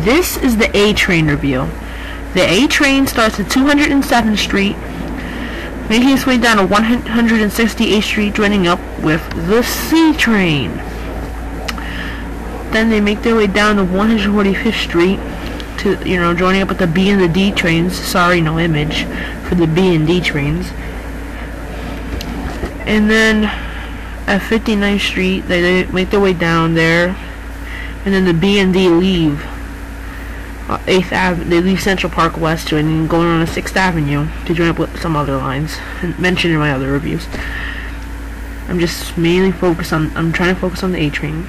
This is the A train review. The A train starts at 207th Street, making its way down to 168th Street, joining up with the C train. Then they make their way down to 145th Street to, joining up with the B and the D trains. Sorry, no image for the B and D trains. And then at 59th Street, they make their way down there, and then the B and D leave 8th Avenue. They leave Central Park West and going on to 6th Avenue to join up with some other lines mentioned in my other reviews. I'm just mainly I'm trying to focus on the A train.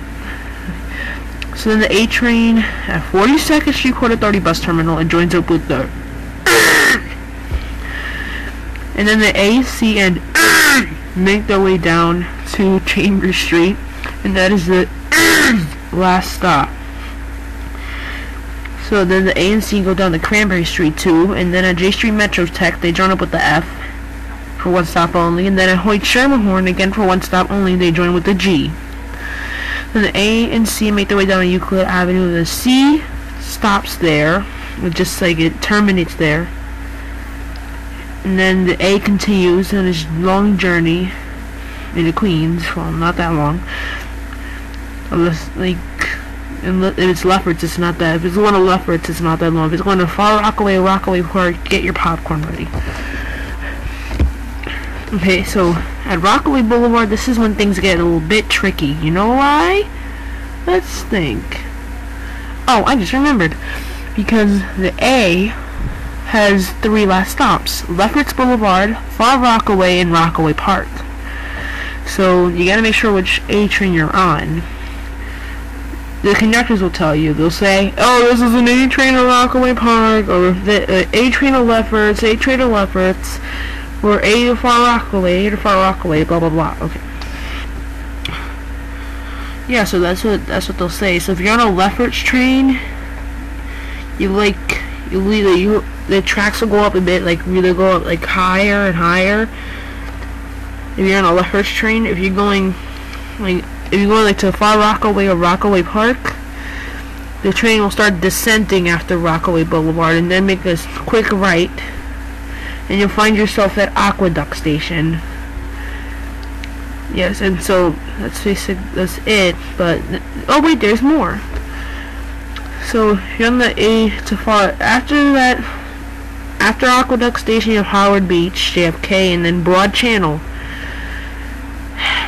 So then the A train at 42nd Street Quarter 30 bus terminal, and joins up with the and then the A, C, and make their way down to Chambers Street, and that is the last stop. So then the A and C go down to Cranberry Street too, and then at J Street Metro Tech they join up with the F for one stop only, and then at Hoyt Schermerhorn again for one stop only they join with the G. Then the A and C make their way down to Euclid Avenue. The C stops there, just like it terminates there, and then the A continues on its long journey into Queens. Well, not that long. Unless, if it's Lefferts, it's not that. If it's going to Lefferts, it's not that long. If it's going to Far Rockaway Park, get your popcorn ready. Okay, so at Rockaway Boulevard, this is when things get a little bit tricky. You know why? Let's think. Oh, I just remembered. Because the A has 3 last stops: Lefferts Boulevard, Far Rockaway, and Rockaway Park. So you gotta make sure which A train you're on. The conductors will tell you. They'll say, oh, this is an A train to Rockaway Park, or the A train to Lefferts, A train to Lefferts, or A to Far Rockaway, blah blah blah. Okay. Yeah, so that's what they'll say. So if you're on a Lefferts train, the tracks will go up a bit, really go up higher and higher. If you're on a Lefferts train, if you're going to Far Rockaway or Rockaway Park, the train will start descending after Rockaway Boulevard and then make this quick right, and you'll find yourself at Aqueduct Station. Yes, and so that's it. But oh wait, there's more. So you're on the A to Far. After that, after Aqueduct Station, you have Howard Beach, JFK, and then Broad Channel.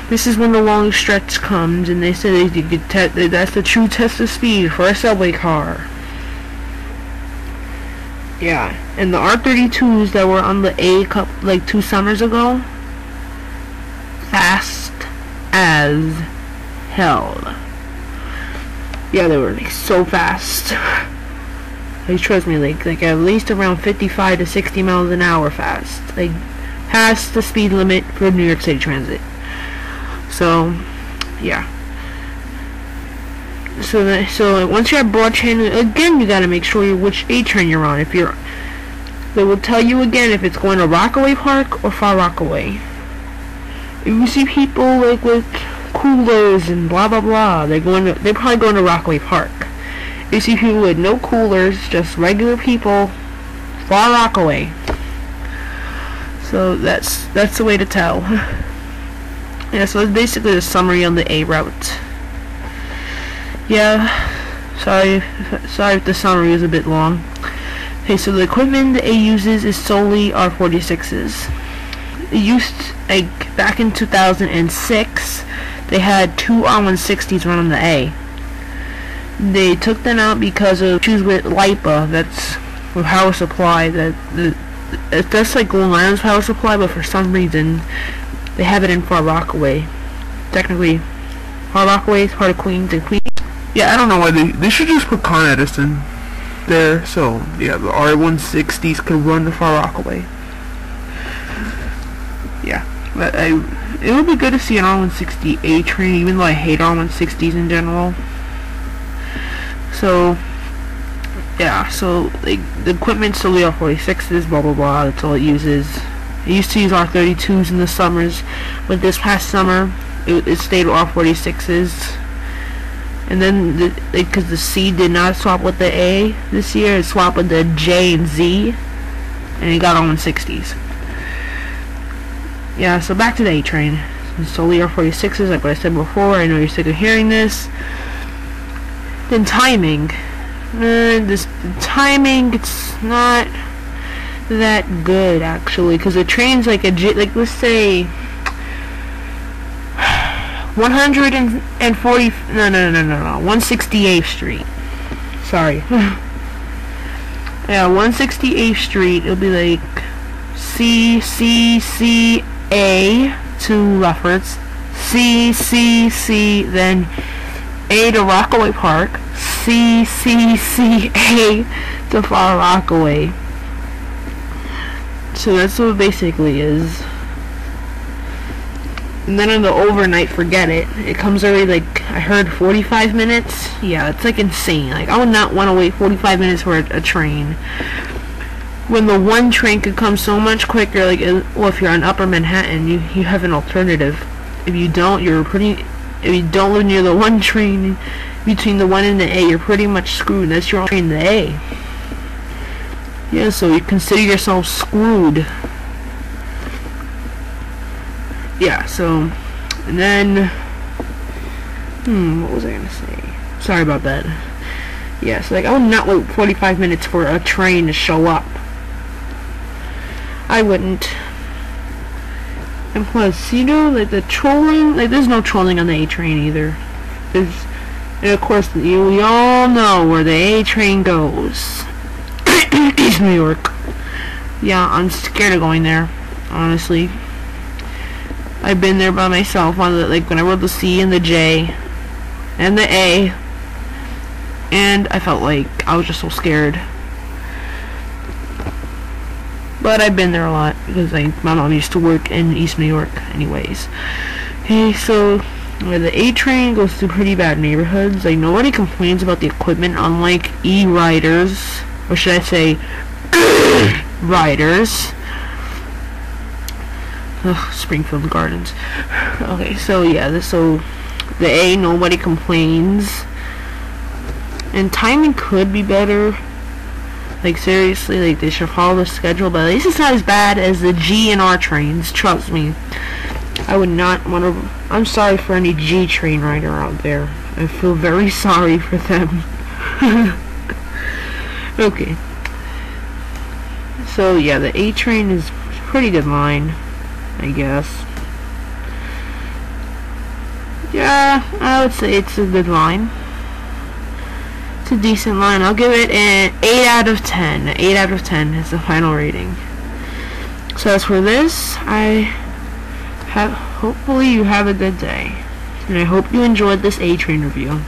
This is when the long stretch comes, and they say that's the true test of speed for a subway car. Yeah, and the R32s that were on the A Cup 2 summers ago, fast as hell. Yeah, they were so fast. Trust me, at least around 55 to 60 miles an hour fast. Past the speed limit for New York City Transit. So, yeah. So once you're at Broad Channel, again, you gotta make sure which A train you're on. They will tell you again if it's going to Rockaway Park or Far Rockaway. If you see people with coolers and blah blah blah, they're probably going to Rockaway Park. If you see people with no coolers, just regular people, Far Rockaway. So that's the way to tell. Yeah, so that's basically the summary on the A route. Yeah, sorry if the summary is a bit long. Okay, so the equipment the A uses is solely R46s. It used, like, back in 2006, they had 2 R160s run on the A. They took them out because of issues with LIPA, that's with power supply, that's like Long Island's power supply, but for some reason, they have it in Far Rockaway. Technically, Far Rockaway is part of Queens, and Queens. Yeah, I don't know why they should just put Con Edison there, so yeah, the R160s could run the Far Rockaway. Yeah, but it would be good to see an R160 A train, even though I hate R160s in general. So yeah, so like the equipment's solely R46s, blah blah blah. That's all it uses. It used to use R32s in the summers, but this past summer it stayed with R46s. And then, because the C did not swap with the A this year, it swapped with the J and Z, and it got on 60s. Yeah, so back to the A train. It's solely R46s, like what I said before. I know you're sick of hearing this. Then timing. Timing, it's not that good, actually, because the train's like like, let's say 168th Street. Sorry. Yeah, 168th Street. It'll be like C to Lefferts, C, then A to Rockaway Park, C, A to Far Rockaway. So that's what it basically is. And then on the overnight, forget it. It comes every, like, I heard 45 minutes. Yeah, it's like insane. Like, I would not want to wait 45 minutes for a train. When the one train could come so much quicker, like, well, if you're on Upper Manhattan, you have an alternative. If you don't, if you don't live near the one train, between the 1 and the A, you're pretty much screwed. That's your own train, the A. Yeah, so you consider yourself screwed. Yeah, so, and then, what was I gonna say? Sorry about that. Yeah, so, like, I would not wait 45 minutes for a train to show up. I wouldn't. And plus, you know, like, the trolling, like, there's no trolling on the A train either. And of course, we all know where the A train goes. East New York. Yeah, I'm scared of going there, honestly. I've been there by myself on the, like, when I rode the C and the J and the A, and I felt like I was just so scared. But I've been there a lot because, like, my mom used to work in East New York anyways. Okay, so where the A train goes through pretty bad neighborhoods. Like, nobody complains about the equipment, unlike E-riders, or should I say riders. Ugh, Springfield Gardens. Okay, so yeah, so the A, nobody complains. And timing could be better. Like, seriously, like, they should follow the schedule, but at least it's not as bad as the G and R trains, trust me. I would not want to, I'm sorry for any G train rider out there. I feel very sorry for them. Okay. So, yeah, the A train is a pretty good line, I guess. Yeah, I would say it's a good line. It's a decent line. I'll give it an 8 out of 10. 8 out of 10 is the final rating. So as for this, hopefully you have a good day. And I hope you enjoyed this A train review.